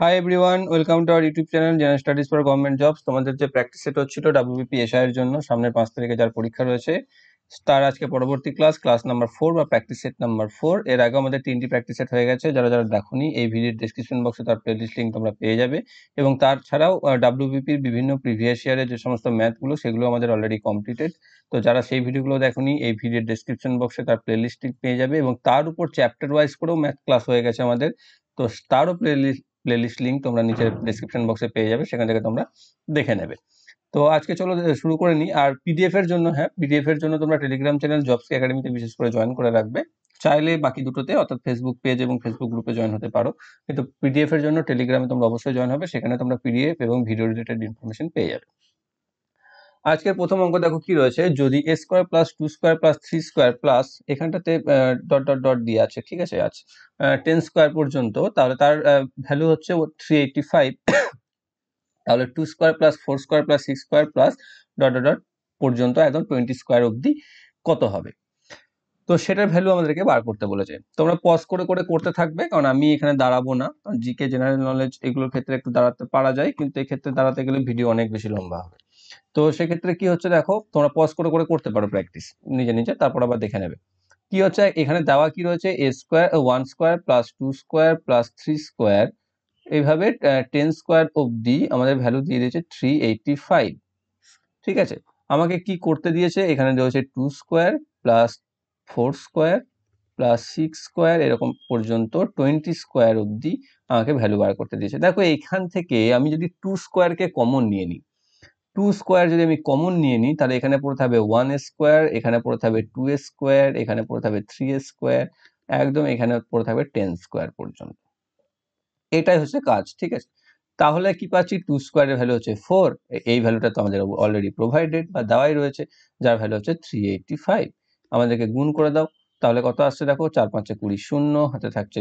Hi everyone, welcome to our YouTube channel general studies for government jobs. তোমাদের যে practice set হচ্ছিল WBP SI এর জন্য সামনের 5 তারিখে যার পরীক্ষা রয়েছে, তার আজকে পরবর্তী ক্লাস নাম্বার 4 বা প্র্যাকটিস সেট নাম্বার 4। এর আগে আমাদের 3টি প্র্যাকটিস সেট হয়ে গেছে। যারা যারা দেখোনি, এই ভিডিওর ডেসক্রিপশন বক্সে তার প্লেলিস্ট লিঙ্ক তোমরা পেয়ে যাবে। এবং তার ছাড়াও ডাব্লিউবিপির বিভিন্ন প্রিভিয়াস ইয়ারের যে সমস্ত ম্যাথগুলো, সেগুলো আমাদের অলরেডি কমপ্লিটেড। তো যারা সেই ভিডিওগুলো দেখোনি, এই ভিডিওর ডেসক্রিপশন বক্সে তার প্লেলিস্ট লিঙ্ক পেয়ে যাবে। এবং তার উপর চ্যাপ্টার ওয়াইজ করেও ম্যাথ ক্লাস হয়ে গেছে আমাদের। তো তারও প্লেলিস্ট লিঙ্ক তোমরা নিচে ডেসক্রিপশন বক্সে পেয়ে যাবে, সেখান থেকে তোমরা দেখে নেবে। তো আজকে চলো শুরু করে নিই। আর পিডিএফ এর জন্য, পিডিএফ এর জন্য তোমরা টেলিগ্রাম চ্যানেল জবস একাডেমিতে বিশেষ করে জয়েন করে রাখবে। চাইলে বাকি দুটোতে অর্থাৎ ফেসবুক পেজ এবং ফেসবুক গ্রুপে জয়েন হতে পারো, কিন্তু পিডিএফ এর জন্য টেলিগ্রামে তোমরা অবশ্যই জয়েন হবে। সেখানে তোমরা পিডিএফ এবং ভিডিও রিলেটেড ইনফরমেশন পেয়ে যাবে। আজকের প্রথম অঙ্ক দেখো কি রয়েছে। যদি a square plus 2 square plus 3 square plus এখানটাতে ডট ডট ডট দিয়ে আছে, ঠিক আছে, 10 স্কোয়ার পর্যন্ত, তাহলে তার ভ্যালু হচ্ছে 385। তাহলে 2 square plus 4 square plus 6 square plus dot dot dot পর্যন্ত একদম 20 স্কোয়ার অবধি কত হবে। তো সেটার ভ্যালু আমাদেরকে বার করতে বলেছে। তোমরা পজ করে করে করতে থাকবে, কারণ আমি এখানে দাঁড়াবো না। জিকে, জেনারেল নলেজ, এগুলোর ক্ষেত্রে একটু দাঁড়াতে পারা যায়, কিন্তু এক্ষেত্রে দাঁড়াতে গেলে ভিডিও অনেক বেশি লম্বা হবে। তো সেক্ষেত্রে কি হচ্ছে দেখো, তোমরা পজ করে করে করতে পারো প্র্যাকটিস নিজে নিজে, তারপর আবার দেখে নেবে কি হচ্ছে। এখানে দেওয়া কি রয়েছে, a square 1 square plus 2 square plus 3 square, এইভাবে 10 স্কোয়ার অবধি আমাদের ভ্যালু দিয়ে দিয়েছে 385। ঠিক আছে, আমাকে কি করতে দিয়েছে, এখানে রয়েছে 2 square plus 4 square plus 6 square এরকম পর্যন্ত 20 স্কোয়ার অবধি আমাকে ভ্যালু বার করতে দিয়েছে। দেখো এখান থেকে আমি যদি 2 স্কোয়ারকে কমন নিয়ে নিই, 2 স্কোয়ার যদি আমি কমন নিয়ে নিই, তাহলে এখানে পড়ে থাকবে 1 স্কোয়ার, এখানে পড়ে থাকবে 2 স্কোয়ার, এখানে পড়ে থাকবে 3 স্কোয়ার, একদম এখানে পড়ে থাকবে 10 স্কোয়ার পর্যন্ত। এটাই হচ্ছে কাজ, ঠিক আছে। তাহলে কি পাচ্ছি, 2 স্কোয়ারের ভ্যালু হচ্ছে 4। এই ভ্যালুটা তো আমাদের অলরেডি প্রোভাইডেড বা দেওয়াই রয়েছে, যার ভ্যালু হচ্ছে 385। আমাদেরকে গুণ করে দাও, তাহলে কত আসছে দেখো, 4 5 20, শূন্য হাতে থাকছে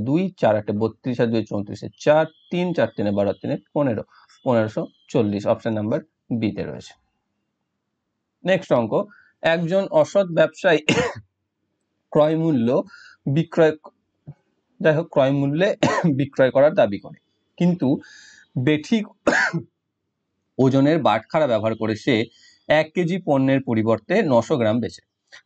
2, 4 8 32, আর 2 34, 4 3 4 3 12 3 15, 1540 অপশন নাম্বার বি তে রয়েছে। নেক্সট অঙ্ক, একজন অসৎ ব্যবসায়ী ক্রয় মূল্য বিক্রয় যাই হোক ক্রয় মূল্যে বিক্রয় করার দাবি করে, কিন্তু বেঠিক ওজনের বাটখারা ব্যবহার করে সে 1 কেজি পণ্যের পরিবর্তে 900 গ্রাম বেচে।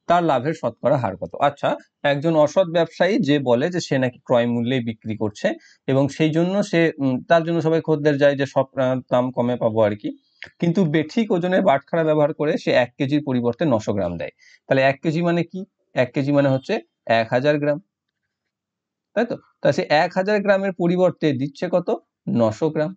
তার লাভের শতকরা হার কত? আচ্ছা, একজন অসৎ ব্যবসায়ী যে বলে যে সে নাকি ক্রয় মূল্যে বিক্রি করছে, এবং সেই জন্য সে তার জন্য সবাই খদ্দের যায় যে সব দাম কমে পাবো আর কি, কিন্তু বেঠিক ওজনের বাটখারা ব্যবহার করে সে 1 কেজির পরিবর্তে 900 গ্রাম দেয়। তাহলে 1 কেজি মানে কি? 1 কেজি মানে হচ্ছে 1000 গ্রাম, তাই তো। তা সে 1000 গ্রামের পরিবর্তে দিচ্ছে কত? 900 গ্রাম।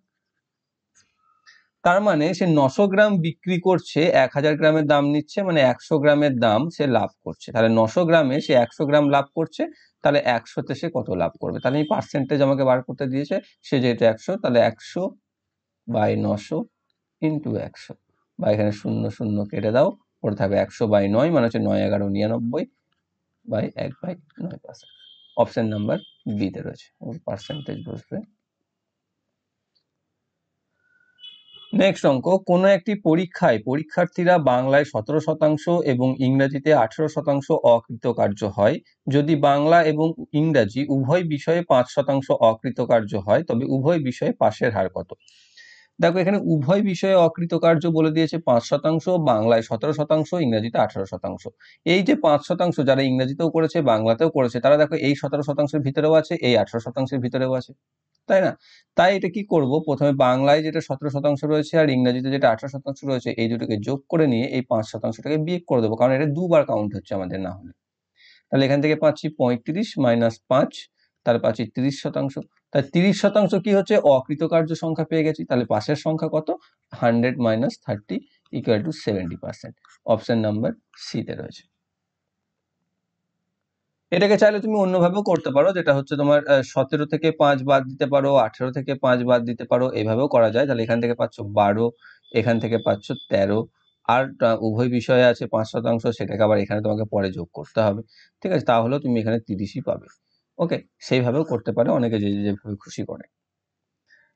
তার মানে সে 900 গ্রাম বিক্রি করছে, 1000 গ্রামের দাম নিচ্ছে, মানে 100 গ্রামের দাম সে লাভ করছে। তাহলে 900 গ্রামে সে 100 গ্রাম লাভ করছে, তাহলে 100তে সে কত লাভ করবে? তাহলে এই পার্সেন্টেজ আমাকে বার করতে দিয়েছে। সে যেহেতু 100, তাহলে 100 বাই 900 ইন্টু 100, বা এখানে 0 0 কেটে দাও, পড়ে থাকবে 100 বাই 9, মানে হচ্ছে 9 11 99 বাই 1/9%। অপশন নাম্বার বি তে রয়েছে, পার্সেন্টেজ বসবে। নেক্সট অঙ্ক, কোনো একটি পরীক্ষায় পরীক্ষার্থীরা বাংলায় 17% এবং ইংরেজিতে 18% অকৃতকার্য হয়। যদি বাংলা এবং ইংরাজি উভয় বিষয়ে 5% অকৃতকার্য হয়, তবে উভয় বিষয়ে পাশের হার কত? দেখো এখানে উভয় বিষয়ে অকৃতকার্য বলে দিয়েছে 5%, বাংলায় 17%, ইংরেজিতে 18%। এই যে 5% যারা ইংরেজিতেও করেছে বাংলাতেও করেছে, তারা দেখো এই 17%-এর ভিতরেও আছে, এই 18%-এর ভিতরেও আছে, তাই না? তাই এটা কি করব, প্রথমে বাংলায় যেটা 17% রয়েছে আর ইংরেজিতে যেটা 18% রয়েছে, এই দুটোকে যোগ করে নিয়ে এই 5%টাকে বিয়োগ করে দেবো, কারণ এটা দুবার কাউন্ট হচ্ছে আমাদের না হলে। তাহলে এখান থেকে পাচ্ছি 35 মাইনাস 5, তাহলে পাচ্ছি 30%। তাই 30% কি হচ্ছে, অকৃতকার্য সংখ্যা পেয়ে গেছি। তাহলে পাশের সংখ্যা কত? 100 minus 30 equal to 70%। Option number C তে রয়েছে। এটাকে চাইলে তুমি অন্যভাবেও করতে পারো, যেটা হচ্ছে তোমার 17 থেকে 5 বাদ দিতে পারো, 18 থেকে 5 বাদ দিতে পারো, এভাবেও করা যায়। তাহলে এখান থেকে পাচ্ছ 12, এখান থেকে পাচ্ছ 13, আর উভয় বিষয়ে আছে 5%, সেটাকে আবার এখানে তোমাকে পরে যোগ করতে হবে, ঠিক আছে। তাহলেও তুমি এখানে 30ই পাবে। ওকে, সেইভাবেও করতে পারে, অনেকে যে যেভাবে খুশি করে।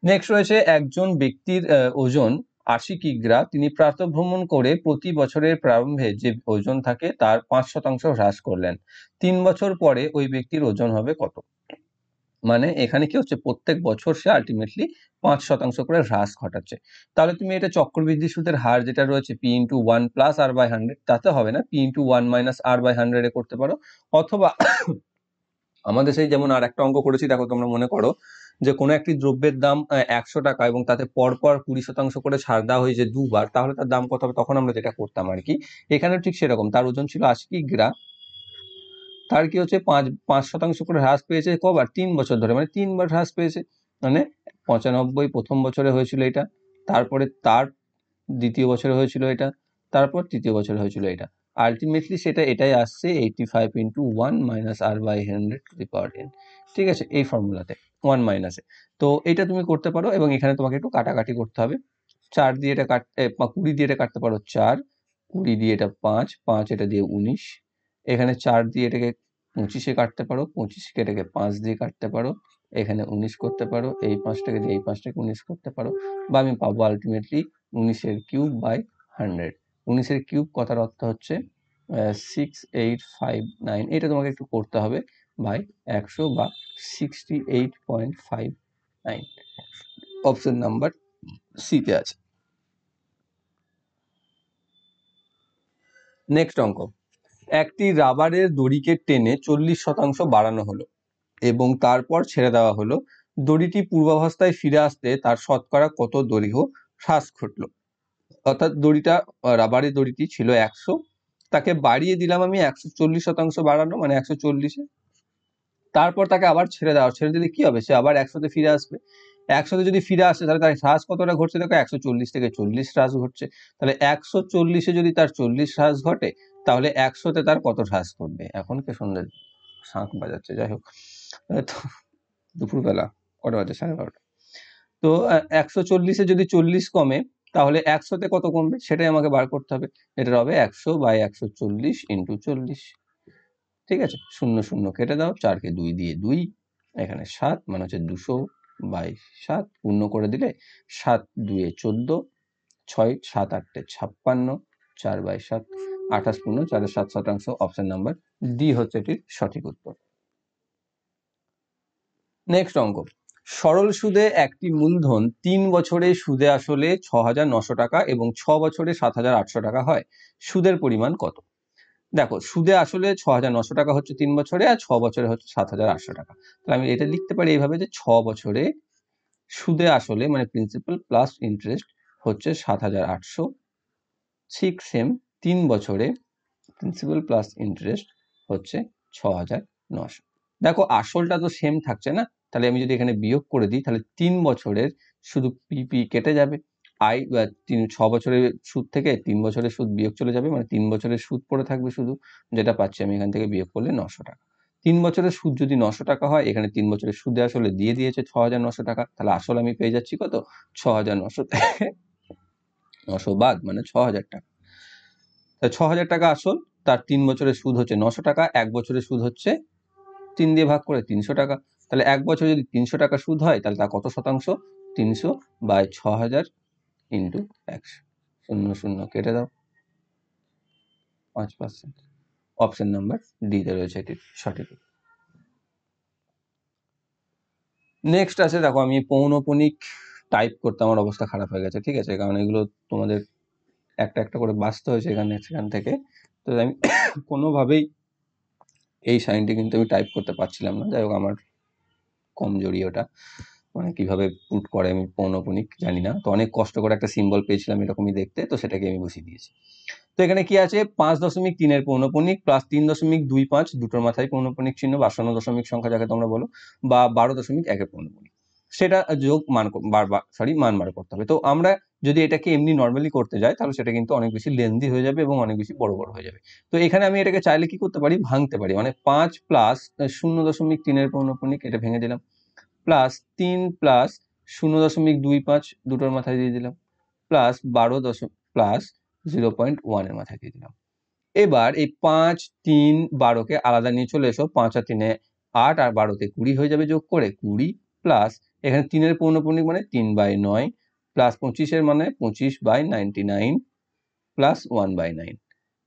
নেক্সট রয়েছে, একজন ব্যক্তির ওজন 80 কিগ্রা, তিনি প্রাতঃভ্রমণ করে প্রতি বছরের প্রারম্ভে যে ওজন থাকে তার 5% হ্রাস করলেন। 3 বছর পরে ওই ব্যক্তির ওজন হবে কত? মানে এখানে কি হচ্ছে, প্রত্যেক বছর সে আলটিমেটলি 5% করে হ্রাস ঘটাচ্ছে। তাহলে তুমি এটা চক্রবৃদ্ধি সুদের হার যেটা রয়েছে P into 1 plus R by 100, তাতে হবে না, P into 1 minus R by 100 এ করতে পারো। অথবা আমাদের সেই যেমন আর একটা অঙ্ক করেছি, দেখো তোমরা মনে করো যে কোনো একটি দ্রব্যের দাম 100 টাকা এবং তাতে পরপর 20% করে ছাড় দেওয়া হয়েছে দুবার, তাহলে তার দাম কত হবে, তখন আমরা যেটা করতাম আর কি। এখানে ঠিক সেরকম, তার ওজন ছিল 80 কিগ্রা, তার কি হচ্ছে 5% করে হ্রাস পেয়েছে কবার, 3 বছর ধরে, মানে 3বার হ্রাস পেয়েছে। মানে 95 প্রথম বছরে হয়েছিল এটা, তারপরে তার দ্বিতীয় বছরে হয়েছিল এটা, তারপর তৃতীয় বছরে হয়েছিল এটা। আলটিমেটলি সেটা এটাই আসছে 85 into 1 minus R by 100 to the power n। ঠিক আছে, এই ফর্মুলাতে 1 মাইনাসে। তো এটা তুমি করতে পারো এবং এখানে তোমাকে একটু কাটাকাটি করতে হবে। 4 দিয়ে এটা 20 দিয়ে এটা কাটতে পারো 4, 20 দিয়ে এটা 5, 5 এটা দিয়ে 19, এখানে 4 দিয়ে এটাকে 25-এ কাটতে পারো, 25-কে এটাকে 5 দিয়ে কাটতে পারো, এখানে 19 করতে পারো, এই 5টাকে দিয়ে এই 5টাকে 19 করতে পারো, বা আমি পাবো আলটিমেটলি 19-এর কিউব বাই 100। 19-এর কিউব কথার অর্থ হচ্ছে 6859, এটা তোমাকে একটু করতে হবে, বাই 100 বা 68.59। অপশন নাম্বার সিতে আছে। নেক্সট অঙ্ক, একটি রাবারের দড়িকে টেনে 40% বাড়ানো হলো এবং তারপর ছেড়ে দেওয়া হলো। দড়িটি পূর্বাবস্থায় ফিরে আসতে তার শতকরা কত দৈর্ঘ্য হ্রাস ঘটলো। অর্থাৎ দড়িটা, রাবারের দড়িটি ছিল 100, তাকে বাড়িয়ে দিলাম আমি 140% বাড়ানো, মানে 140-এ, তারপর তাকে আবার ছেড়ে দেওয়া, ছেড়ে দিলে কি হবে, সে আবার 100-তে ফিরে আসবে। 100-তে যদি ফিরে আসে তাহলে তার হ্রাস কতটা ঘটছে, দেখো 140 থেকে 40 হ্রাস ঘটছে। তাহলে 140-এ যদি তার 40 হ্রাস ঘটে, তাহলে 100-তে তার কত হ্রাস ঘটবে। এখন কে সন্ধ্যে শাঁখ বাজাচ্ছে, যাই হোক। তো দুপুরবেলা কটা বাজে, 12:30। তো 140-এ যদি 40 কমে, তাহলে 100-তে কত কমবে সেটাই আমাকে বার করতে হবে। এটা হবে 100 বাই 140 ইন্টু 40। ঠিক আছে, 0 0 কেটে দাও, 4-কে 2 দিয়ে 2, এখানে 7, মানে হচ্ছে 200 বাই 7, পূর্ণ করে দিলে 7 2 এ 14, 6 7 8 56, 4 বাই 7, 28 পূর্ণ 4-এর 7 অপশন নাম্বার ডি হচ্ছে এটির সঠিক উত্তর। নেক্সট অঙ্ক, সরল সুদে একটি মূলধন 3 বছরে সুদে আসলে 6,900 টাকা এবং 6 বছরে 7,800 টাকা হয়, সুদের পরিমাণ কত। দেখো, সুদে আসলে 6,900 টাকা হচ্ছে 3 বছরে, আর 6 বছরে হচ্ছে 7,800 টাকা। তাহলে আমি এটা লিখতে পারি এইভাবে যে 6 বছরে সুদে আসলে, মানে প্রিন্সিপাল প্লাস ইন্টারেস্ট, হচ্ছে 7,800, ঠিক সেম 3 বছরে প্রিন্সিপাল প্লাস ইন্টারেস্ট হচ্ছে 6,900। দেখো আসলটা তো সেম থাকছে না, তাহলে আমি যদি এখানে বিয়োগ করে দিই, তাহলে 3 বছরের শুধু পিপি কেটে যাবে, 6 বছরের সুদ থেকে 3 বছরের সুদ বিয়োগ চলে যাবে, মানে 3 বছরের সুদ পড়ে থাকবে শুধু, যেটা পাচ্ছি আমি এখান থেকে বিয়োগ করলে 900 টাকা। 3 বছরের সুদ যদি 900 টাকা হয়, এখানে 3 বছরের সুদে আসলে দিয়ে দিয়েছে 6,900 টাকা, তাহলে আসলে আমি পেয়ে যাচ্ছি কত, 6,900 থেকে 900 বাদ, মানে 6,000 টাকা। 6,000 টাকা আসল, তার 3 বছরের সুদ হচ্ছে 900 টাকা, 1 বছরের সুদ হচ্ছে 3 দিয়ে ভাগ করে 300 টাকা। তাহলে 1 বছরে যদি 300 টাকা সুদ হয়, তাহলে তা কত শতাংশ, 300 বাই 6,000 ইন্টু 100, 0 0 কেটে দাও, 5%। অপশন নাম্বার ডি তে রয়েছে এটির সঠিক। নেক্সট আছে, দেখো আমি পৌনঃপুনিক টাইপ করতে আমার অবস্থা খারাপ হয়ে গেছে, ঠিক আছে, কারণ এগুলো তোমাদের একটা একটা করে বাঁচতে হয়েছে সেখান থেকে। তো আমি কোনোভাবেই এই সাইনটি কিন্তু আমি টাইপ করতে পারছিলাম না, যাই হোক আমার কমজোরি ওটা, মানে কিভাবে পুট করে আমি পৌনঃপুনিক জানি না, তো অনেক কষ্ট করে একটা সিম্বল পেয়েছিলাম এরকমই দেখতে, তো সেটাকে আমি বসিয়ে দিয়েছি। তো এখানে কি আছে, 5.3-এর পৌনঃপুনিক প্লাস 3.25 দুটোর মাথায় পৌনঃপুনিক চিহ্ন বা শূন্য দশমিক সংখ্যা যাকে তোমরা বলো, বা 12.1-এর পৌনঃপুনিক, সেটা যোগ মান মান বার করতে হবে। তো আমরা যদি এটাকে এমনি নর্মালি করতে যাই, তাহলে সেটা কিন্তু অনেক বেশি লেন্দি হয়ে যাবে এবং অনেক বেশি বড় বড় হয়ে যাবে। তো এখানে আমি এটাকে চাইলে কি করতে পারি, ভাঙতে পারি, মানে 5 প্লাস 0.3-এর পৌনঃপুনিক, এটা ভেঙে দিলাম, প্লাস 3 প্লাস 0.25 দুটোর মাথায় দিয়ে দিলাম, প্লাস 12 প্লাস 0.1 এর মাথায় দিয়ে দিলাম। এবার এই 5 3 12-কে আলাদা নিয়ে চলে এসো, 5 আর 3-এ 8 আর 12-তে 20 হয়ে যাবে, যোগ করে 20, প্লাস এখানে 3-এর পৌনঃপুনিক মানে 3/9, প্লাস 25-এর মানে 25/99, প্লাস 1/9।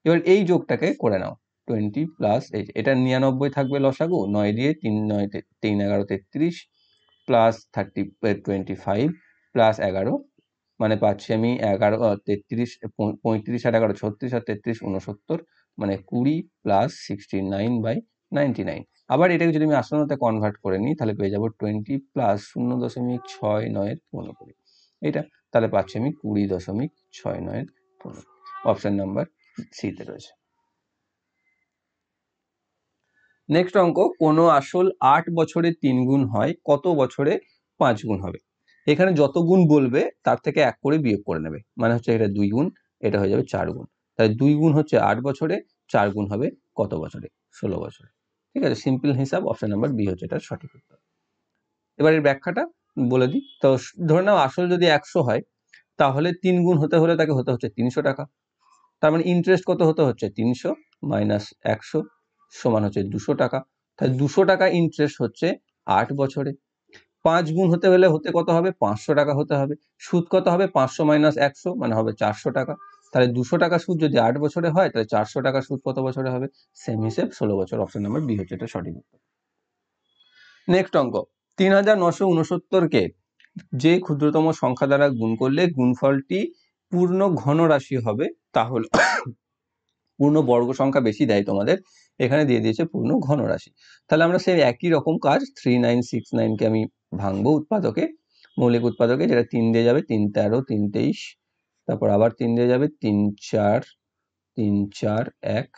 এবার এই যোগটাকে করে নাও, 20 প্লাস এটা 99 থাকবে লসাগু, 9 দিয়ে 3 9 3 11 33 প্লাস 25 প্লাস 11, মানে পাচ্ছি আমি 11 33 35 আর 11 36 আর 33 69, মানে 20 প্লাস 69/99। আবার এটাকে যদি আমি আসনতে কনভার্ট করে নিই তাহলে পেয়ে যাবো 20 প্লাস 0.69 এটা, তাহলে পাচ্ছি আমি 20.69। অপশন নাম্বার সিতে রয়েছে। নেক্সট অঙ্ক, কোনো আসল 8 বছরে 3 গুণ হয়, কত বছরে 5 গুণ হবে? এখানে যত গুণ বলবে তার থেকে 1 করে বিয়োগ করে নেবে, মানে হচ্ছে এটা 2 গুণ, এটা হয়ে যাবে 4 গুণ। তাহলে 2 গুণ হচ্ছে 8 বছরে, 4 গুণ হবে কত বছরে? 16 বছরে। ঠিক আছে, সিম্পল হিসাব, অপশন নাম্বার বি হচ্ছে এটার সঠিক উত্তর। এবার এর ব্যাখ্যাটা বলে দিই। তো ধরে নাও আসল যদি 100 হয়, তাহলে 3 গুণ হতে হলে তাকে হতে হচ্ছে 300 টাকা। তার মানে ইন্টারেস্ট কত হতে হচ্ছে? 300 মাইনাস 100 সমান হচ্ছে 200 টাকা। তাহলে 200 টাকা ইন্টারেস্ট হচ্ছে 8 বছরে। 5 গুণ হতে হলে কত হবে? 500 টাকা হতে হবে। সুদ কত হবে? 500 মাইনাস 100 মানে হবে 400 টাকা। তাহলে 200 টাকা সুদ যদি 8 বছরে হয়, তাহলে 400 টাকা সুদ কত বছরে হবে? সেম হিসেব 16 বছর। অপশন নাম্বার বি হচ্ছে এটা সঠিক উত্তর। নেক্সট অঙ্ক, 3969 কে যে ক্ষুদ্রতম সংখ্যা দ্বারা গুণ করলে গুণফলটি পূর্ণ ঘন রাশি হবে, তাহলে পূর্ণ বর্গ সংখ্যা বেশি দেয় তোমাদের, এখানে দিয়ে দিয়েছে পূর্ণ ঘন রাশি। তাহলে আমরা সেই একই রকম কাজ 3969 কে আমি ভাঙবো উৎপাদকে, মৌলিক উৎপাদকে, যেটা 3 দিয়ে যাবে 3 13 3 23, তারপর আবার 3 দিয়ে যাবে 3 4 3 4 1,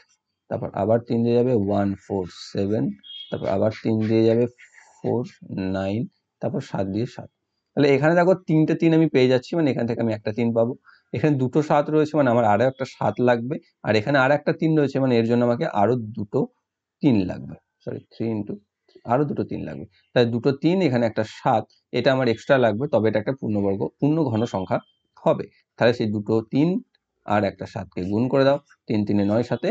তারপর আবার 3 দিয়ে যাবে 1 4 7, তারপর আবার 3 দিয়ে যাবে 4 9, তারপর 7 দিয়ে 7। তাহলে এখানে দেখো 3টে 3 আমি পেয়ে যাচ্ছি, মানে এখান থেকে আমি একটা 3 পাবো। এখানে দুটো 7 রয়েছে, মানে আমার আরো একটা 7 লাগবে, আর এখানে আর একটা 3 রয়েছে, মানে এর জন্য আমাকে আরো দুটো 3 লাগবে। সরি, 3 ইন্টু আরো দুটো 3 লাগবে। তাই দুটো 3, এখানে একটা 7, এটা আমার এক্সট্রা লাগবে, তবে এটা একটা পূর্ণবর্গ পূর্ণ ঘন সংখ্যা হবে। তাহলে সেই দুটো 3 আর একটা 7কে গুণ করে দাও, 3 3 9 7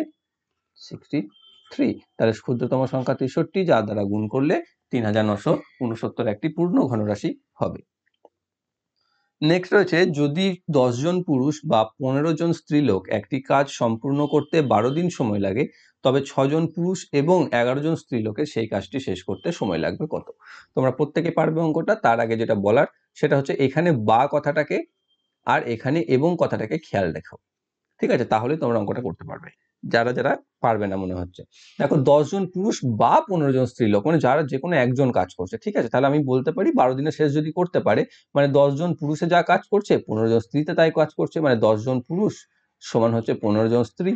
63। তাহলে ক্ষুদ্রতম সংখ্যা 63, যার দ্বারা গুণ করলে 3969 একটি পূর্ণ ঘনরাশি হবে। নেক্সট রয়েছে, যদি 10 জন পুরুষ বা 15 জন স্ত্রীলোক একটি কাজ সম্পূর্ণ করতে 12 দিন সময় লাগে, তবে 6 জন পুরুষ এবং 11 জন স্ত্রীলোকের সেই কাজটি শেষ করতে সময় লাগবে কত? তোমরা প্রত্যেকে পারবে অঙ্কটা। তার আগে যেটা বলার সেটা হচ্ছে, এখানে বা কথাটাকে আর এখানে এবং কথাটাকে খেয়াল রেখো। ঠিক আছে, তাহলে তোমরা অঙ্কটা করতে পারবে। যারা যারা পারবে না মনে হচ্ছে, দেখো 10 জন পুরুষ বা 15 জন স্ত্রীলোক, মানে যারা যে কোনো একজন কাজ করছে। ঠিক আছে, তাহলে আমি বলতে পারি 12 দিনের শেষ যদি করতে পারে, মানে 10 জন পুরুষে যা কাজ করছে 15 জন স্ত্রীতে তাই কাজ করছে, মানে 10 জন পুরুষ সমান হচ্ছে 15 জন স্ত্রী।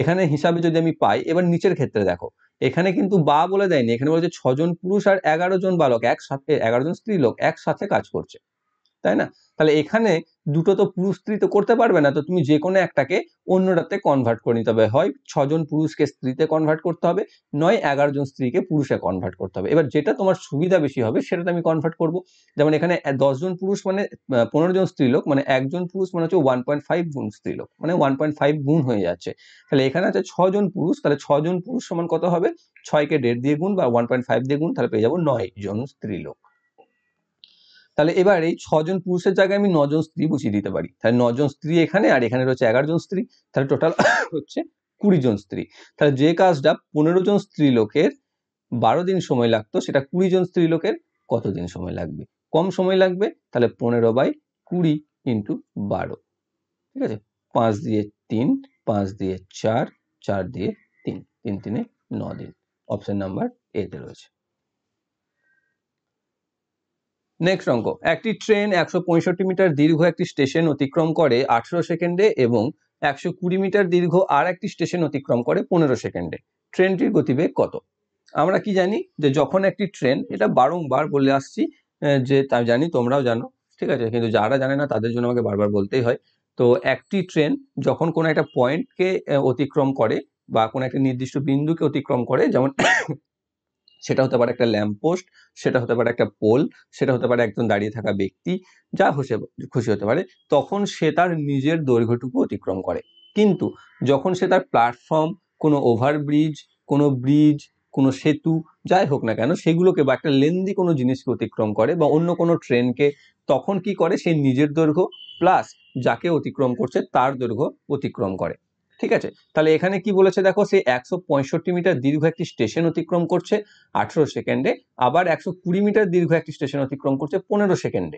এখানে হিসাবে যদি আমি পাই, এবার নিচের ক্ষেত্রে দেখো, এখানে কিন্তু বা বলে দেয়নি, এখানে বলেছে 6 জন পুরুষ আর 11 জন বালক একসাথে, 11 জন স্ত্রীলোক একসাথে কাজ করছে, তাই না? তাহলে এখানে দুটো তো পুরুষ স্ত্রী তো করতে পারবে না, তো তুমি যে কোনো একটাকে অন্যটাতে কনভার্ট করে নিতে হবে। হয় 6 জন পুরুষকে স্ত্রীতে কনভার্ট করতে হবে, নয় 11 জন স্ত্রীকে পুরুষে কনভার্ট করতে হবে। এবার যেটা তোমার সুবিধা বেশি হবে সেটাতে আমি কনভার্ট করব। যেমন এখানে 10 জন পুরুষ মানে 15 জন স্ত্রীলোক, মানে একজন পুরুষ মানে হচ্ছে 1.5 গুণ স্ত্রীলোক, মানে 1.5 গুণ হয়ে যাচ্ছে। তাহলে এখানে আছে 6 জন পুরুষ, তাহলে 6 জন পুরুষ সমান কত হবে? 6কে 1.5 দিয়ে গুণ বা 1.5 দিয়ে গুণ, তাহলে পেয়ে যাবো 9 জন স্ত্রীলোক। তাহলে এবার এই 6 জন পুরুষের জায়গায় আমি 9 জন স্ত্রী বসিয়ে দিতে পারি। তাহলে 9 জন স্ত্রী এখানে, আর এখানে রয়েছে 11 জন স্ত্রী, তাহলে টোটাল হচ্ছে 20 জন স্ত্রী। তাহলে যে কাজটা 15 জন স্ত্রী লোকের 12 দিন সময় লাগতো, সেটা 20 জন স্ত্রী লোকের কত দিন সময় লাগবে? কম সময় লাগবে, তাহলে 15/20 ইন্টু 12। ঠিক আছে, 5 দিয়ে 3, 5 দিয়ে 4, 4 দিয়ে 3, 3 3 9 দিন। অপশন নাম্বার এ তে রয়েছে। নেক্সট অঙ্ক, একটি ট্রেন 165 মিটার দীর্ঘ একটি স্টেশন অতিক্রম করে 18 সেকেন্ডে এবং 120 মিটার দীর্ঘ আর একটি স্টেশন অতিক্রম করে 15 সেকেন্ডে। ট্রেনটির গতিবেগ কত? আমরা কি জানি যে যখন একটি ট্রেন, এটা বারংবার বলে আসছি, যে তাই জানি তোমরাও জানো, ঠিক আছে, কিন্তু যারা জানে না তাদের জন্য আমাকে বারবার বলতেই হয়। তো একটি ট্রেন যখন কোনো একটা পয়েন্টকে অতিক্রম করে বা কোনো একটা নির্দিষ্ট বিন্দুকে অতিক্রম করে, যেমন সেটা হতে পারে একটা ল্যাম্প পোস্ট, সেটা হতে পারে একটা পোল, সেটা হতে পারে একজন দাঁড়িয়ে থাকা ব্যক্তি, যা খুশি হতে পারে, তখন সে তার নিজের দৈর্ঘ্যটুকু অতিক্রম করে। কিন্তু যখন সে তার প্ল্যাটফর্ম, কোনো ওভারব্রিজ, কোনো ব্রিজ, কোনো সেতু, যাই হোক না কেন, সেগুলোকে বা একটা লেন্দি কোনো জিনিসকে অতিক্রম করে বা অন্য কোনো ট্রেনকে, তখন কি করে? সে নিজের দৈর্ঘ্য প্লাস যাকে অতিক্রম করছে তার দৈর্ঘ্য অতিক্রম করে। ঠিক আছে, তাহলে এখানে কি বলেছে দেখো, সেই 165 মিটার দীর্ঘ একটি স্টেশন অতিক্রম করছে 18 সেকেন্ডে, আবার 120 মিটার দীর্ঘ একটি স্টেশন অতিক্রম করছে 15 সেকেন্ডে।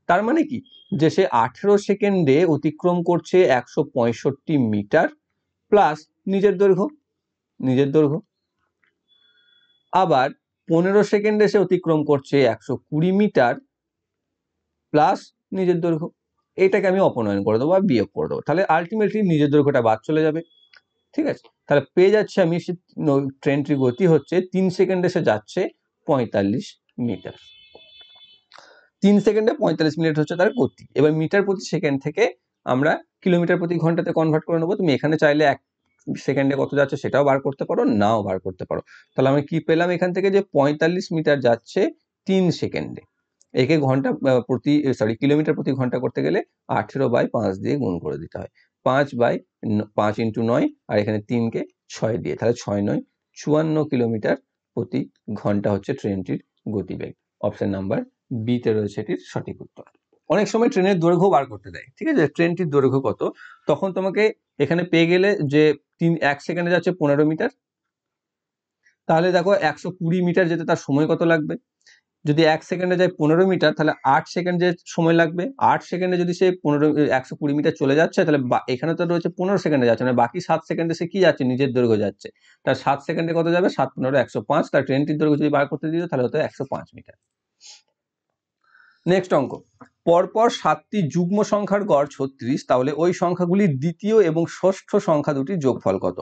তার মানে কি, যে সে 18 সেকেন্ডে অতিক্রম করছে 165 মিটার প্লাস নিজের দৈর্ঘ্য, আবার 15 সেকেন্ডে সে অতিক্রম করছে 120 মিটার প্লাস নিজের দৈর্ঘ্য। এটাকে আমি অপনয়ন করে দেবো বা বিয়োগ করে দেবো, তাহলে আলটিমেটলি নিজের দৈর্ঘ্যটা বাদ চলে যাবে। ঠিক আছে, তাহলে পেয়ে যাচ্ছে আমি ট্রেনটির গতি হচ্ছে 3 সেকেন্ডে সে যাচ্ছে 45 মিটার। 3 সেকেন্ডে 45 মিনিট হচ্ছে তার গতি। এবার মিটার প্রতি সেকেন্ড থেকে আমরা কিলোমিটার প্রতি ঘন্টাতে কনভার্ট করে নেবো। তুমি এখানে চাইলে 1 সেকেন্ডে কত যাচ্ছে সেটাও বার করতে পারো, নাও বার করতে পারো। তাহলে আমি কি পেলাম এখান থেকে, যে 45 মিটার যাচ্ছে 3 সেকেন্ডে। একে ঘন্টা প্রতি কিলোমিটার প্রতি ঘন্টা করতে গেলে 18/5 দিয়ে গুণ করে দিতে হয়। 5 × 9 আর এখানে 3কে 6 দিয়ে, তাহলে 6 × 9 = 54 কিলোমিটার প্রতি ঘন্টা হচ্ছে ট্রেনটির গতিবেগ। অপশন নাম্বার বি তে রয়েছে এটির সঠিক উত্তর। অনেক সময় ট্রেনের দৈর্ঘ্য বার করতে দেয়, ঠিক আছে, ট্রেনটির দৈর্ঘ্য কত, তখন তোমাকে এখানে পেয়ে গেলে যে 1 সেকেন্ডে যাচ্ছে 15 মিটার, তাহলে দেখো 120 মিটার যেতে তার সময় কত লাগবে। যদি 1 সেকেন্ডে যায় 15 মিটার, তাহলে 8 সেকেন্ড যে সময় লাগবে। 8 সেকেন্ডে যদি সে 120 মিটার চলে যাচ্ছে, তাহলে এখানে তো রয়েছে 15 সেকেন্ডে যাচ্ছে, মানে বাকি 7 সেকেন্ডে সে কি যাচ্ছে, নিজের দৈর্ঘ্য যাচ্ছে। তার 7 সেকেন্ডে কত যাবে, 7 × 15 = 105। তার ট্রেনটির দৈর্ঘ্য যদি বার করতে দিত তাহলে হতো 105 মিটার। নেক্সট অঙ্ক, পরপর 7টি যুগ্ম সংখ্যার গড় 36, তাহলে ওই সংখ্যাগুলির দ্বিতীয় এবং ষষ্ঠ সংখ্যা দুটির যোগফল কত।